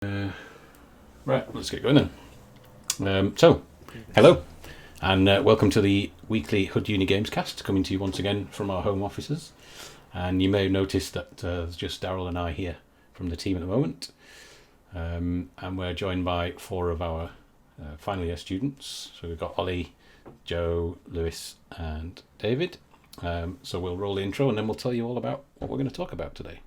Right, let's get going then. Hello, and welcome to the weekly HudUniGames cast, coming to you once again from our home offices. And you may have noticed that there's just Daryl and I here from the team at the moment. And we're joined by four of our final year students. So we've got Ollie, Joe, Lewis, and David. So we'll roll the intro and then we'll tell you all about what we're going to talk about today.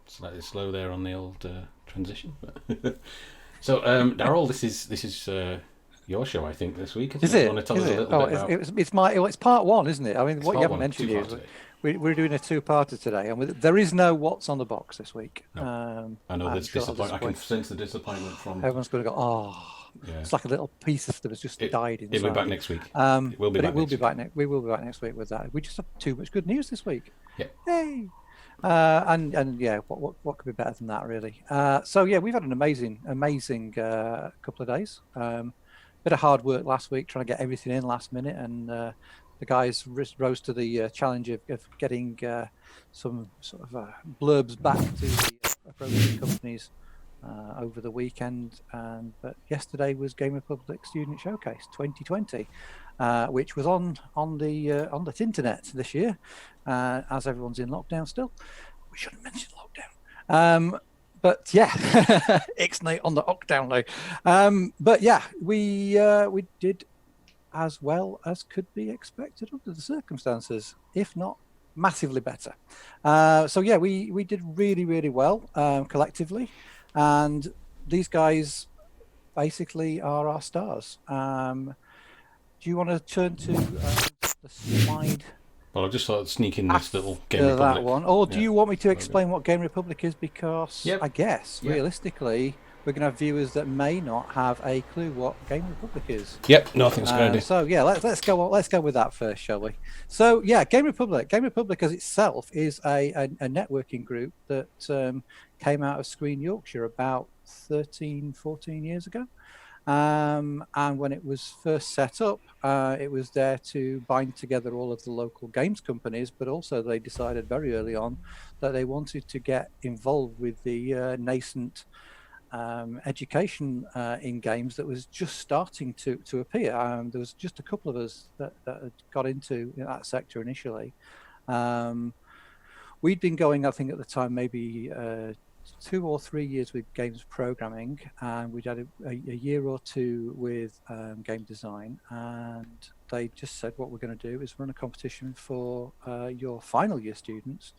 Slightly slow there on the old transition. So, Daryl, this is your show, I think, this week. Is it? You want to tell us a little bit about... It's part one, isn't it? I mean, what you haven't mentioned is we're doing a two-parter today, and there is no what's on the box this week. No. I know there's disappointment. I can sense the disappointment from... Everyone's going to go, yeah. It's like a little piece that has just died inside. It'll be back next week. We will be back next week with that. We just have too much good news this week. Yeah. Hey! And yeah, what could be better than that, really? So yeah, we've had an amazing couple of days. Bit of hard work last week trying to get everything in last minute, and the guys rose to the challenge of getting some sort of blurbs back to the appropriate companies over the weekend. But yesterday was Game Republic Student Showcase 2020, which was on the internet this year, as everyone's in lockdown still. We shouldn't mention lockdown. But yeah, Ixnay on the lockdown though. But yeah, we did as well as could be expected under the circumstances, if not massively better. So yeah, we did really well collectively, and these guys basically are our stars. Do you want to turn to the slide? Well, I just thought I'd sneak in this little Game Republic. That one. Or do you want me to explain what Game Republic is? Because I guess, realistically, we're going to have viewers that may not have a clue what Game Republic is. Yep, no, I think it's a good idea. So yeah, let's go with that first, shall we? So yeah, Game Republic as itself is a networking group that came out of Screen Yorkshire about 13, 14 years ago. And when it was first set up, it was there to bind together all of the local games companies, but also they decided very early on that they wanted to get involved with the nascent education in games that was just starting to appear. There was just a couple of us that had got into that sector initially. We'd been going, I think at the time, maybe 2 or 3 years with games programming, and we'd had a year or two with game design, and they just said what we're going to do is run a competition for your final year students,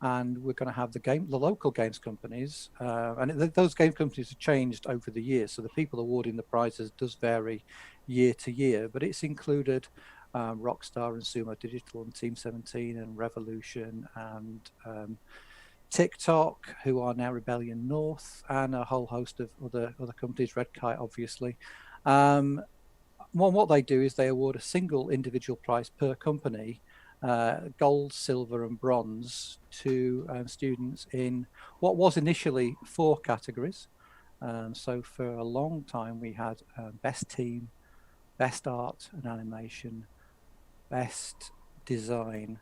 and we're going to have the local games companies, and those game companies have changed over the years, so the people awarding the prizes does vary year to year, but it's included Rockstar and Sumo Digital and Team 17 and Revolution and TikTok, who are now Rebellion North, and a whole host of other companies, Red Kite, obviously. What they do is they award a single individual prize per company, gold, silver, and bronze, to students in what was initially 4 categories. So for a long time, we had best team, best art and animation, best design,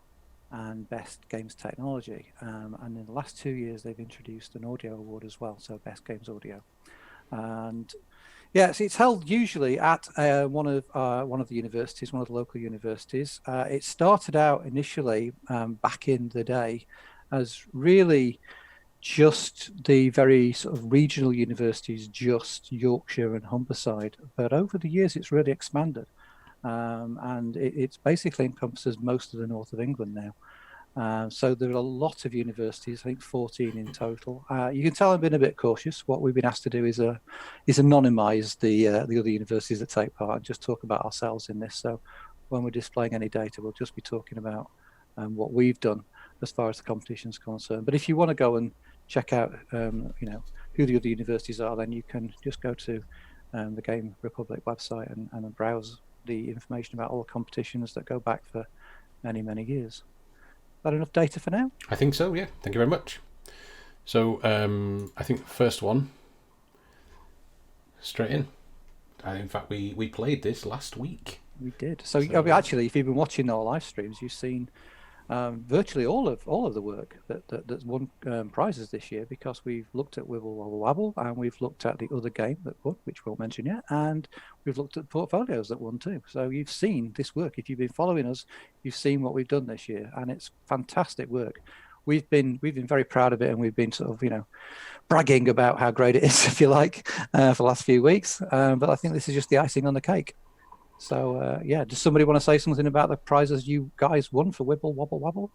and best games technology, and in the last 2 years they've introduced an audio award as well, so best games audio. And yeah, so it's held usually at one of the universities, one of the local universities. It started out initially back in the day as really just the very sort of regional universities, just Yorkshire and Humberside, but over the years it's really expanded. And it's basically encompasses most of the north of England now. So there are a lot of universities, I think 14 in total. You can tell I'm being a bit cautious. What we've been asked to do is anonymise the other universities that take part and just talk about ourselves in this. So when we're displaying any data, we'll just be talking about what we've done as far as the competition is concerned. But if you want to go and check out, who the other universities are, then you can just go to the Game Republic website and browse the information about all the competitions that go back for many years. Is that enough data for now? I think so, yeah. Thank you very much. So I think the first one straight in. And in fact, we played this last week. We did. So actually, if you've been watching our live streams, you've seen virtually all of the work that's won prizes this year, because we've looked at Wibblewobble, and we've looked at the other game that won, which we won't mention yet, and we've looked at the portfolios that won too. So you've seen this work. If you've been following us, you've seen what we've done this year, and it's fantastic work. We've been very proud of it, and we've been sort of bragging about how great it is, if you like, for the last few weeks. But I think this is just the icing on the cake. So does somebody want to say something about the prizes you guys won for Wibblewobble?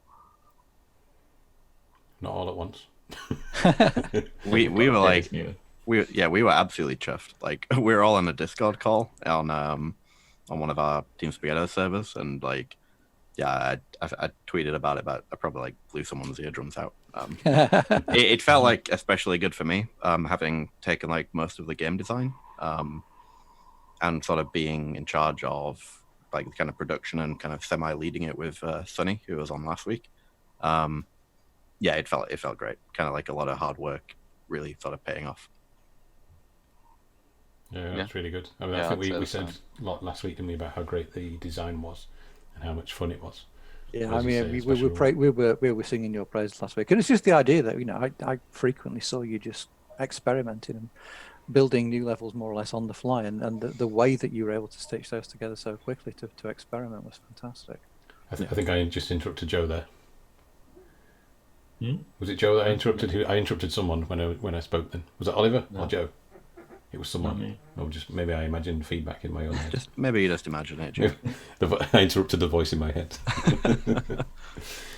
Not all at once. we were like, we were absolutely chuffed. Like, we were all on a Discord call on one of our Team Spaghetto servers, and like, I tweeted about it, but I probably like blew someone's eardrums out. It felt like especially good for me, having taken like most of the game design. And sort of being in charge of like the kind of production and kind of semi-leading it with Sunny, who was on last week. It felt great. Kind of like a lot of hard work really sort of paying off. Yeah, that's really good. I mean, I think we said a lot last week, didn't we, about how great the design was and how much fun it was. Yeah, I mean, we were singing your praises last week, and it's just the idea that I frequently saw you just experimenting and building new levels more or less on the fly, and the way that you were able to stitch those together so quickly to experiment was fantastic. I think I just interrupted Joe there. Was it Joe that I interrupted? I interrupted someone when I spoke then. Was it Oliver or Joe? It was someone. Or just maybe I imagined feedback in my own head. Maybe you just imagine it, Joe. I interrupted the voice in my head.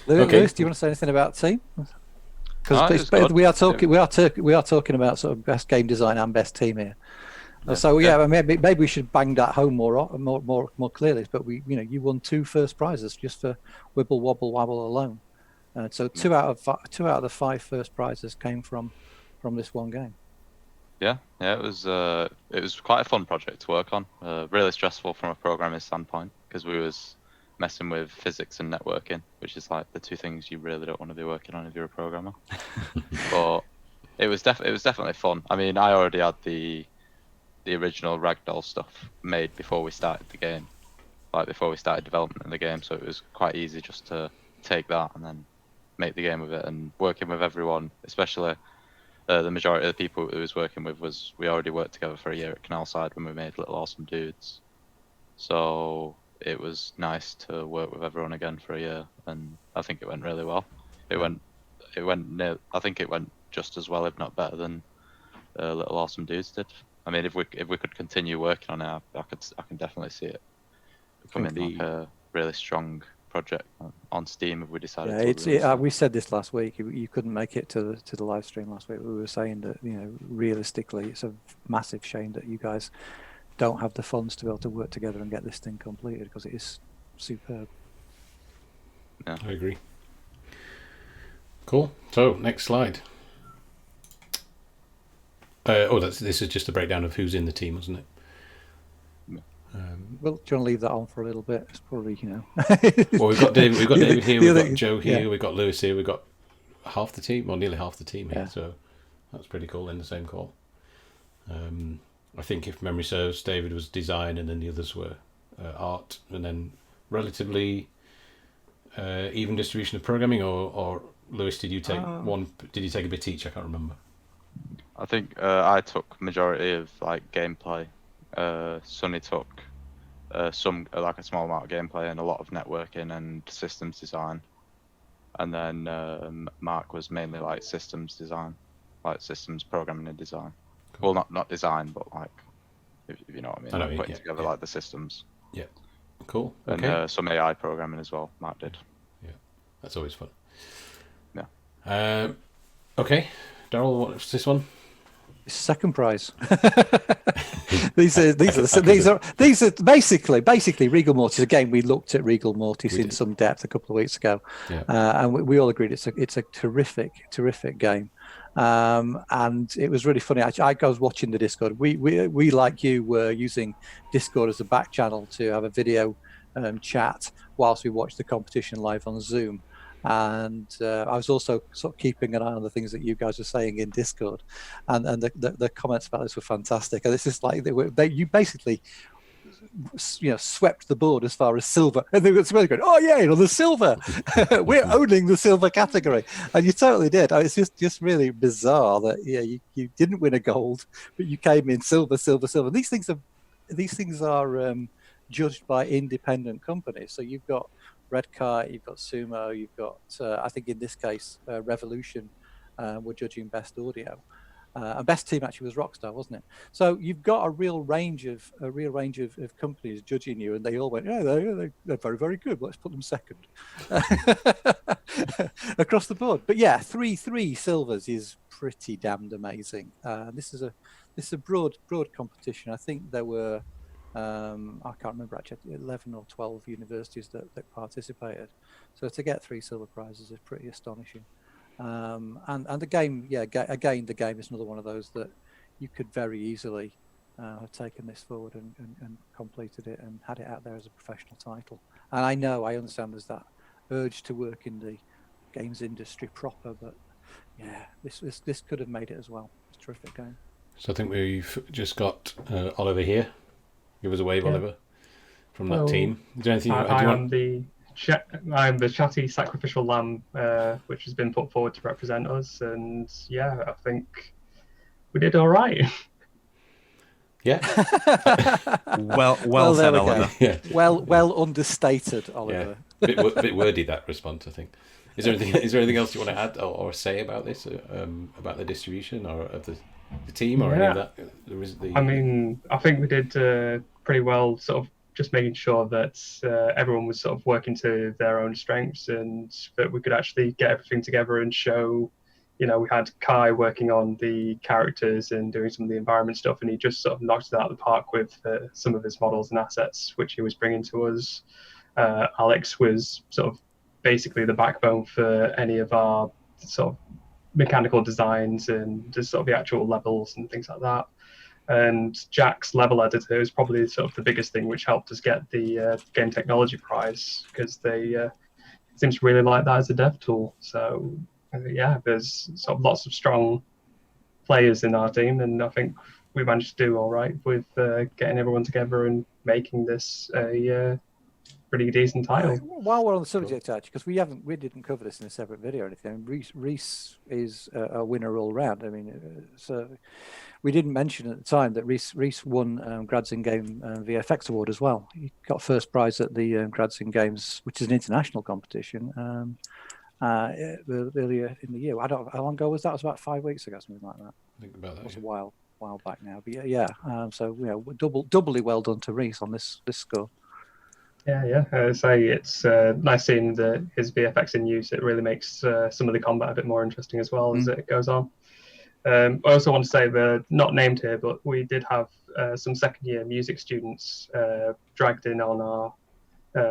Lewis, do you want to say anything about team? Because we are talking about sort of best game design and best team here. So maybe we should bang that home more clearly. But you won 2 first prizes just for Wibblewobble alone. So two out of the 5 first prizes came from this one game. Yeah, it was quite a fun project to work on. Really stressful from a programming standpoint, because we was messing with physics and networking, which is like the 2 things you really don't want to be working on if you're a programmer. But it was definitely fun. I mean, I already had the original ragdoll stuff made before we started the game, like before we started development of the game, so it was quite easy just to take that and then make the game with it. And working with everyone, especially the majority of the people who was working with, we already worked together for a year at Canalside when we made Little Awesome Dudes. So it was nice to work with everyone again for a year, and I think it went really well. I think it went just as well, if not better, than Little Awesome Dudes did. I mean, if we could continue working on it, I can definitely see it becoming like a really strong project on Steam if we decided to. We said this last week. You couldn't make it to the live stream last week. We were saying that realistically, it's a massive shame that you guys don't have the funds to be able to work together and get this thing completed, because it is superb. Yeah, I agree. Cool. So next slide. This is just a breakdown of who's in the team, isn't it? Well, do you want to leave that on for a little bit? It's probably Well, we've got David here, we've got Joe here, we've got Lewis here, we've got half the team, or nearly half the team here. So that's pretty cool in the same call. I think if memory serves, David was design, and then the others were art, and then relatively even distribution of programming. Or Lewis, did you take one? Did you take a bit each? I can't remember. I think I took majority of like gameplay. Sonny took some like a small amount of gameplay and a lot of networking and systems design, and then Mark was mainly like systems design, like systems programming and design. Cool. Well, not design, but like if you know what I mean, like putting together like the systems. Yeah, cool. Okay. And some AI programming as well. Mark did. Yeah, that's always fun. Yeah. Okay, Daryl, what's this one? Second prize. These are basically Regal Mortis. Again, we looked at Regal Mortis in some depth a couple of weeks ago, and we all agreed it's a terrific game. And it was really funny. I was watching the Discord. We like you were using Discord as a back channel to have a video chat whilst we watched the competition live on Zoom. And I was also sort of keeping an eye on the things that you guys were saying in Discord, and the comments about this were fantastic. And it's just like you basically, swept the board as far as silver, and they were going, "Oh yeah, the silver, we're owning the silver category," and you totally did. It's just really bizarre that you didn't win a gold, but you came in silver, silver, silver. These things are judged by independent companies. So you've got Red Kite, you've got Sumo, you've got I think in this case Revolution were judging best audio. And best team actually was Rockstar, wasn't it? So you've got a real range of companies judging you, and they all went, they're very, very good. Let's put them second across the board. But yeah, three silvers is pretty damned amazing. This is a broad competition. I think there were I can't remember actually 11 or 12 universities that participated. So to get 3 silver prizes is pretty astonishing. And the game, again, the game is another one of those that you could very easily have taken this forward and completed it and had it out there as a professional title. And I understand there's that urge to work in the games industry proper, but yeah, this could have made it as well. It's a terrific game. So I think we've just got Oliver here. Give us a wave, Oliver, from that team. Is there anything I'm the Chatty Sacrificial Lamb, which has been put forward to represent us, and yeah, I think we did all right. Yeah. well said, Oliver. Yeah. Well understated, Oliver. Yeah. Bit wordy, that response, I think. Is there anything else you want to add or say about this, about the distribution or of the team or any of that? I mean, I think we did pretty well, sort of just making sure that everyone was sort of working to their own strengths, and that we could actually get everything together and show, we had Kai working on the characters and doing some of the environment stuff, and he just sort of knocked it out of the park with some of his models and assets, which he was bringing to us. Alex was sort of basically the backbone for any of our sort of mechanical designs and just sort of the actual levels and things like that. And Jack's level editor is probably sort of the biggest thing, which helped us get the game technology prize, because they seems to really like that as a dev tool. So yeah, there's sort of lots of strong players in our team, and I think we managed to do all right with getting everyone together and making this a pretty decent title. While we're on the subject, actually, because we didn't cover this in a separate video or anything. Reese is a winner all round. I mean, so we didn't mention at the time that Reese won Grads in Game VFX award as well. He got first prize at the Grads in Games, which is an international competition, earlier in the year. I don't know how long ago was that. It was about 5 weeks ago, something like that. I think about that. It was a while back now, but yeah. So doubly well done to Reese on this score. Yeah. I say it's nice seeing his VFX in use. It really makes some of the combat a bit more interesting as well as it goes on. I also want to say they're not named here, but we did have some second-year music students dragged in on our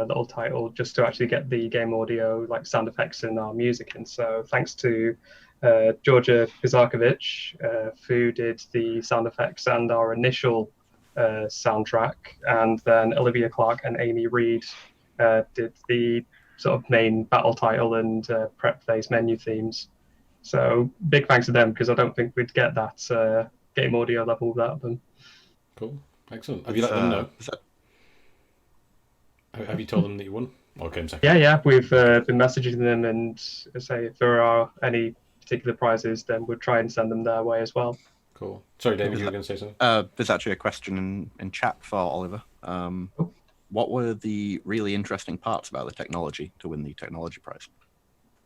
little title just to actually get the game audio, like sound effects and our music in. So thanks to Georgia Pizarkovic, who did the sound effects and our initial soundtrack, and then Olivia Clark and Amy Reed did the sort of main battle title and prep phase menu themes. So big thanks to them, because I don't think we'd get that game audio level without them. Cool, excellent. Have you let them know? Have you told them that you won? Or came second? Yeah, we've been messaging them, and say if there are any particular prizes, then we'll try and send them their way as well. Cool. Sorry, David, you were going to say something? There's actually a question in chat for Oliver. What were the really interesting parts about the technology to win the technology prize?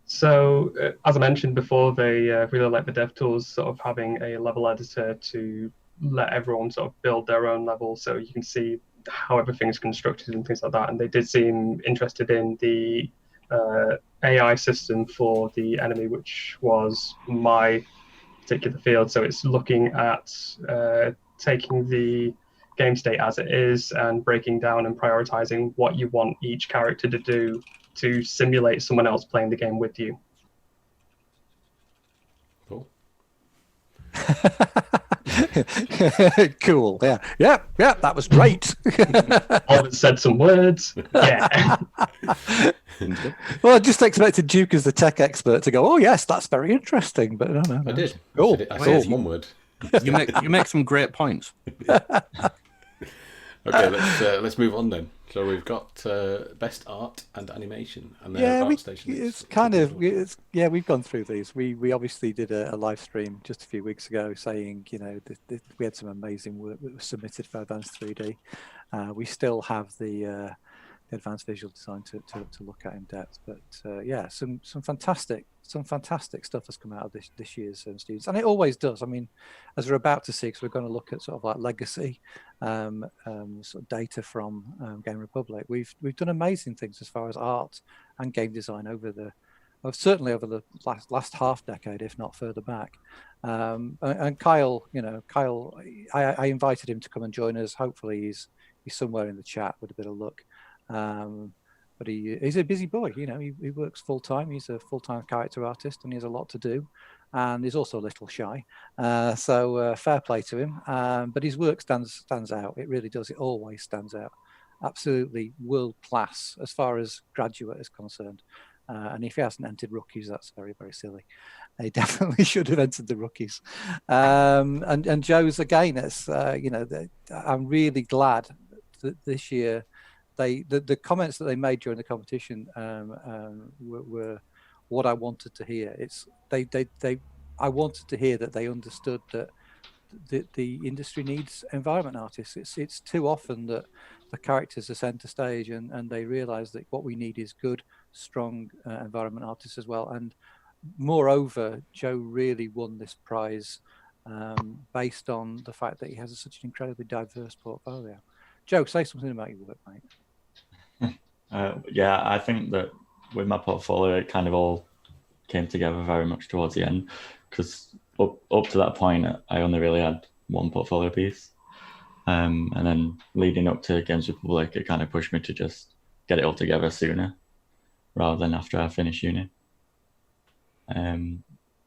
So, as I mentioned before, they really like the dev tools, sort of having a level editor to let everyone sort of build their own level, so you can see how everything's constructed and things like that. And they did seem interested in the AI system for the enemy, which was my particular field. So it's looking at taking the game state as it is and breaking down and prioritizing what you want each character to do to simulate someone else playing the game with you. Cool. Cool. Yeah. That was great. Oliver said some words. Yeah. Well, I just expected Duke as the tech expert to go, "Oh yes, that's very interesting." But no. I did. Cool. I said it one word. You make some great points. Okay, let's move on then. So we've got best art and animation, and their art station. We've gone through these. We obviously did a live stream just a few weeks ago, saying we had some amazing work that was submitted for Advanced 3D. We still have the advanced visual design to look at in depth, but some fantastic stuff has come out of this year's students, and it always does. I mean, as we're about to see, because we're going to look at sort of like legacy sort of data from Game Republic. We've done amazing things as far as art and game design certainly over the last half decade, if not further back. And Kyle, I invited him to come and join us. Hopefully he's somewhere in the chat with a bit of luck. But he's a busy boy. He works full time. He's a full-time character artist, and he has a lot to do. And he's also a little shy. So fair play to him. But his work stands out. It really does. It always stands out. Absolutely world class as far as Graduate is concerned. And if he hasn't entered rookies, that's very, very silly. He definitely should have entered the rookies. And Joe's again. I'm really glad that this year the comments that they made during the competition were what I wanted to hear. I wanted to hear that they understood that the industry needs environment artists. It's too often that the characters are centre stage, and they realise that what we need is good, strong environment artists as well. And moreover, Joe really won this prize based on the fact that he has such an incredibly diverse portfolio. Joe, say something about your work, mate. I think that with my portfolio, it kind of all came together very much towards the end, because up to that point, I only really had one portfolio piece. And then leading up to Games Republic, it kind of pushed me to just get it all together sooner rather than after I finished uni.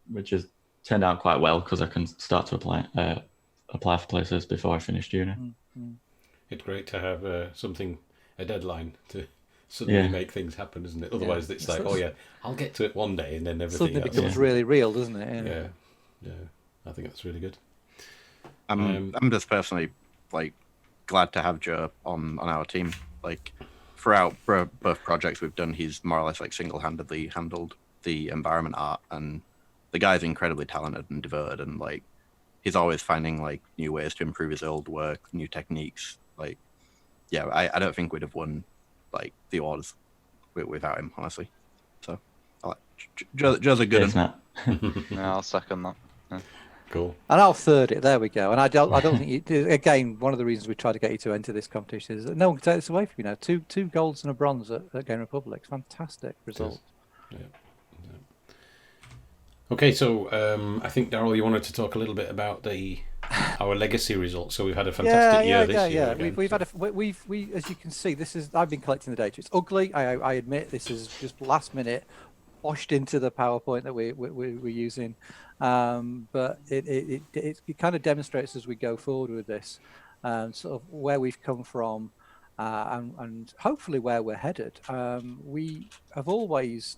Which has turned out quite well, because I can start to apply for places before I finished uni. Mm-hmm. It's great to have a deadline to suddenly make things happen, isn't it? Otherwise, it's like, I'll get to it one day, and then everything suddenly becomes really real, doesn't it? Yeah. I think that's really good. I'm just personally glad to have Joe on our team. Throughout both projects we've done, he's more or less single-handedly handled the environment art, and the guy's incredibly talented and devoted, and he's always finding new ways to improve his old work, new techniques. I don't think we'd have won the awards without him, honestly. So Joe's a good one. Yeah, I'll second that. Yeah. Cool. And I'll third it. There we go. And I don't think again, one of the reasons we try to get you to enter this competition is that no one can take this away from you now. Two golds and a bronze at Game Republic. Fantastic result. Yeah. Okay, so I think, Darryl, you wanted to talk a little bit about our legacy results. So we've had a fantastic year this year. Again, we've had we as you can see, I've been collecting the data. It's ugly. I admit this is just last minute washed into the PowerPoint that we're using, but it kind of demonstrates as we go forward with this, sort of where we've come from, and hopefully where we're headed. We have always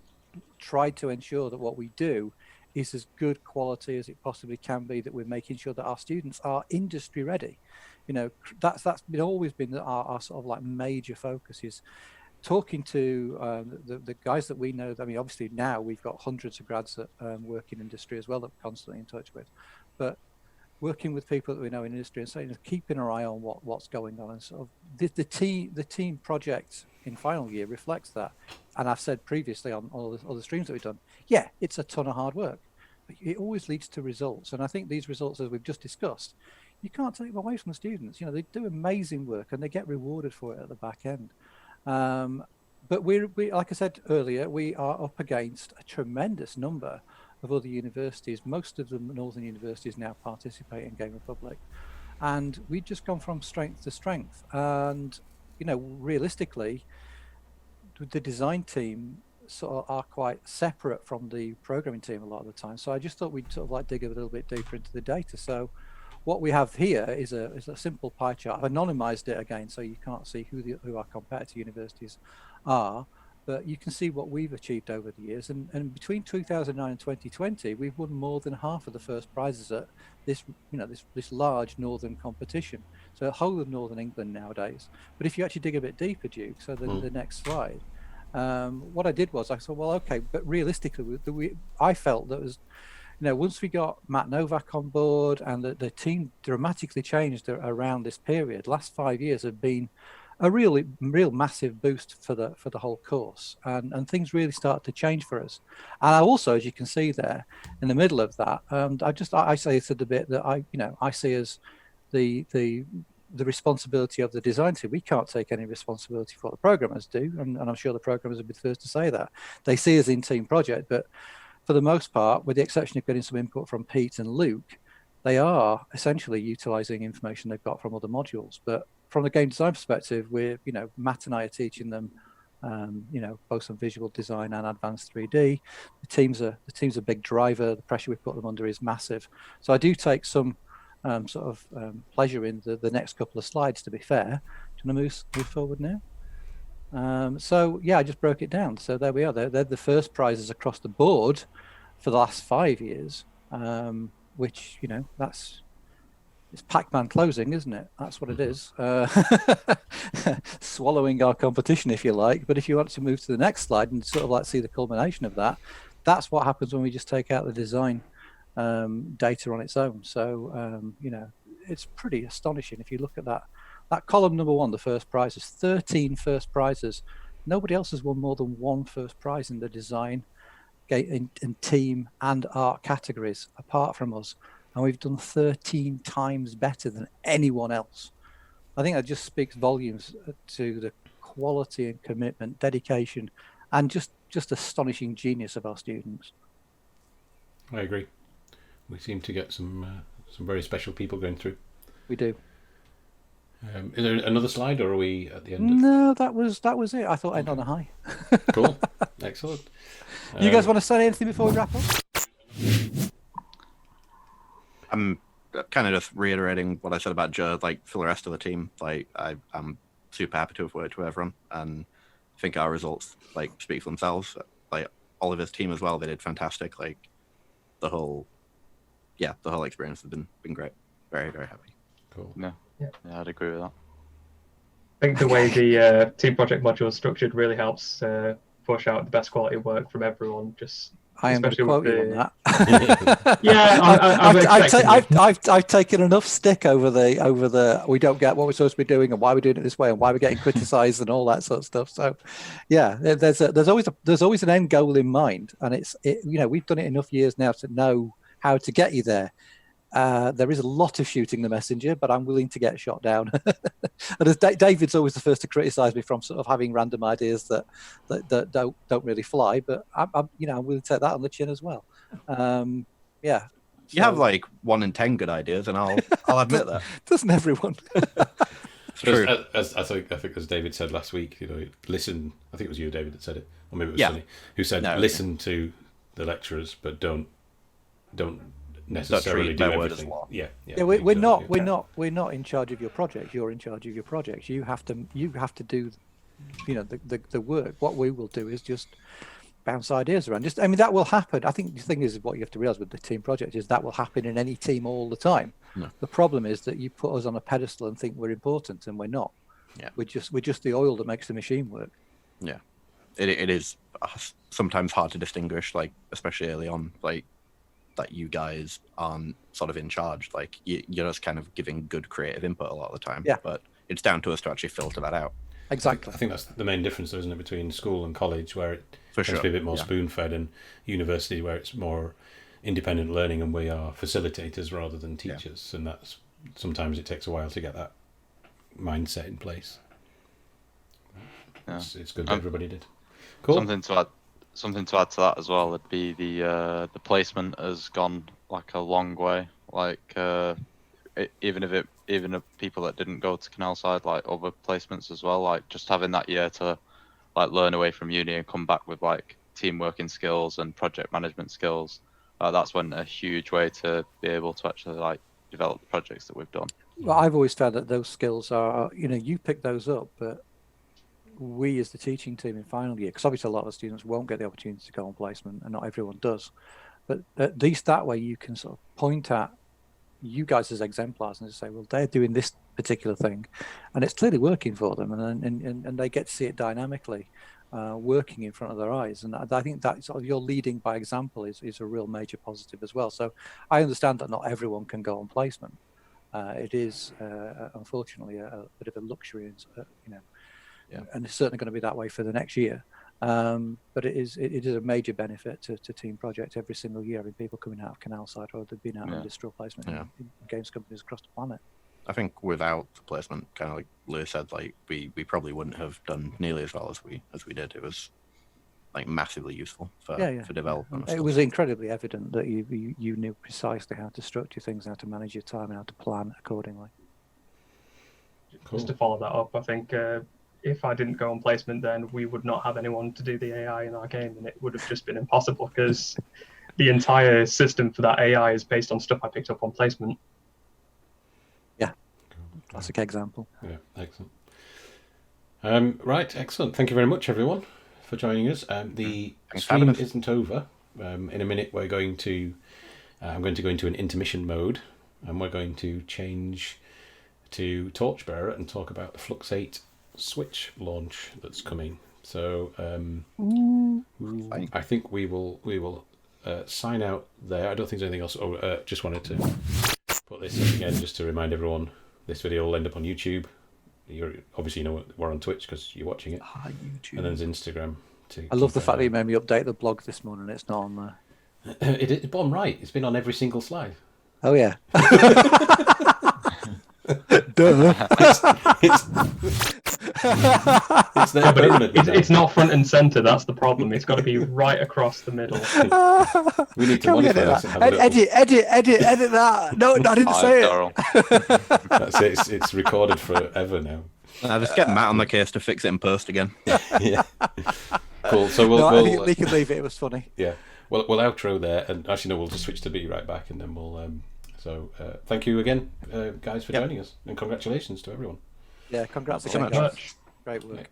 tried to ensure that what we do is as good quality as it possibly can be, that we're making sure that our students are industry ready. That's always been our sort of major focus, is talking to the guys that we know. I mean, obviously now we've got hundreds of grads that work in industry as well, that we're constantly in touch with, but working with people that we know in industry and saying, keeping our eye on what's going on, and sort of the team project in final year reflects that. And I've said previously on all the streams that we've done, it's a ton of hard work. It always leads to results, and I think these results, as we've just discussed, you can't take them away from the students. They do amazing work and they get rewarded for it at the back end. But we like I said earlier, we are up against a tremendous number of other universities. Most of the northern universities now participate in Game Republic, and we've just gone from strength to strength. And realistically, the design team sort of are quite separate from the programming team a lot of the time. So I just thought we'd sort of dig a little bit deeper into the data. So what we have here is a simple pie chart. I've anonymized it again, so you can't see who our competitor universities are, but you can see what we've achieved over the years. And between 2009 and 2020, we've won more than half of the first prizes at this, this large northern competition. So the whole of Northern England nowadays. But if you actually dig a bit deeper, Duke, so the next slide, what I did was I thought, well, okay, but realistically, I felt that was, once we got Matt Novak on board and the team dramatically changed around this period, last 5 years have been a real massive boost for the whole course, and things really start to change for us. And I also, as you can see there in the middle of that, I say to the bit that I see as the responsibility of the design team. We can't take any responsibility for what the programmers do, and I'm sure the programmers would be the first to say that. They see us in team project, but for the most part, with the exception of getting some input from Pete and Luke, they are essentially utilizing information they've got from other modules. But from the game design perspective, Matt and I are teaching them, both some visual design and advanced 3D. The team's a big driver. The pressure we put them under is massive. So I do take some pleasure in the next couple of slides, to be fair. Do you want to move forward now? I just broke it down. So there we are. They're the first prizes across the board for the last 5 years, which, it's Pac-Man closing, isn't it? That's what it is. Swallowing our competition, if you like. But if you want to move to the next slide and sort of like see the culmination of that, that's what happens when we just take out the design data on its own. So, it's pretty astonishing if you look at that. That column number 1, the first prizes, 13 first prizes. Nobody else has won more than 1 first prize in the design, in team and art categories, apart from us. And we've done 13 times better than anyone else. I think that just speaks volumes to the quality and commitment, dedication, and just astonishing genius of our students. I agree. We seem to get some very special people going through. We do. Is there another slide, or are we at the end? No, that was it. I thought I'd end on a high. Cool. Excellent. You guys want to say anything before we wrap up? I'm kind of just reiterating what I said about Joe, for the rest of the team. I'm super happy to have worked with everyone, and I think our results speak for themselves. Oliver's team as well, they did fantastic. The whole experience has been great. Very, very happy. Cool. Yeah, I'd agree with that. I think the way the team project module is structured really helps push out the best quality work from everyone. I am going to quote you on that. I've taken enough stick over the we don't get what we're supposed to be doing and why we're doing it this way and why we're getting criticised and all that sort of stuff. So, yeah, there's always an end goal in mind, and we've done it enough years now to know how to get you there. There is a lot of shooting the messenger, but I'm willing to get shot down. And as David's always the first to criticise me from sort of having random ideas that don't really fly, but I'm willing to take that on the chin as well. Yeah. You have 1 in 10 good ideas, and I'll admit that. Doesn't everyone? True. As I think as David said last week, listen. I think it was you, David, that said it, or maybe it was Sonny, who said, listen to the lecturers, but don't necessarily do everything. We're not in charge of your project. You're in charge of your project. You have to do the work. What we will do is just bounce ideas around. That will happen. I think the thing is, what you have to realize with the team project is that will happen in any team all the time. No. The problem is that you put us on a pedestal and think we're important, and we're not. Yeah. We're just the oil that makes the machine work. Yeah, it is sometimes hard to distinguish, especially early on, that you guys aren't sort of in charge. You're just kind of giving good creative input a lot of the time. Yeah. But it's down to us to actually filter that out. Exactly. I think that's the main difference, though, isn't it, between school and college, where it For tends sure. to be a bit more spoon-fed, and university, where it's more independent learning, and we are facilitators rather than teachers. And that's sometimes it takes a while to get that mindset in place. Yeah. It's good that everybody did. Cool. Something to add to that as well would be the placement has gone a long way. Even if people that didn't go to Canalside, other placements as well, just having that year to learn away from uni and come back with team working skills and project management skills. That's when a huge way to be able to actually develop the projects that we've done. Well, I've always found that those skills are, you pick those up, but we as the teaching team in final year, because obviously a lot of students won't get the opportunity to go on placement, and not everyone does, but at least that way you can sort of point at you guys as exemplars and just say, well, they're doing this particular thing, and it's clearly working for them, and they get to see it dynamically working in front of their eyes. And I think that sort of your leading by example is a real major positive as well. So I understand that not everyone can go on placement. It is unfortunately a bit of a luxury, and it's certainly going to be that way for the next year. But it is a major benefit to Team Project every single year. I mean, people coming out of Canal Side, or they've been out of industrial placement in games companies across the planet. I think without the placement, kind of like Lewis said, like we probably wouldn't have done nearly as well as we did. It was like massively useful for development. It was incredibly evident that you knew precisely how to structure things, how to manage your time, and how to plan accordingly. Cool. Just to follow that up, I think if I didn't go on placement, then we would not have anyone to do the AI in our game, and it would have just been impossible because the entire system for that AI is based on stuff I picked up on placement. Yeah, classic example. Yeah, excellent. Right, excellent. Thank you very much, everyone, for joining us. The stream isn't over. In a minute, I'm going to go into an intermission mode, and we're going to change to Torchbearer and talk about the Flux 8 Switch launch that's coming. So I think we will sign out there. I don't think there's anything else. Just wanted to put this in again just to remind everyone this video will end up on YouTube. Obviously we're on Twitch because you're watching it. YouTube. And then there's Instagram too. I love the fact that you made me update the blog this morning. It's not on there. It's bottom right. It's been on every single slide. Oh yeah. Duh. It's there permanent. It's not front and center. That's the problem. It's got to be right across the middle. We need to modify this. Edit that. No, I didn't say it. That's it. It's recorded forever now. Just get Matt on the case to fix it in post again. Yeah. Cool. So I think we can leave it. It was funny. Yeah. We'll outro there, and actually no, we'll just switch to be right back, and then we'll. Thank you again, guys, for joining us, and congratulations to everyone. Yeah, congrats Thank you again, so guys. much. Great work.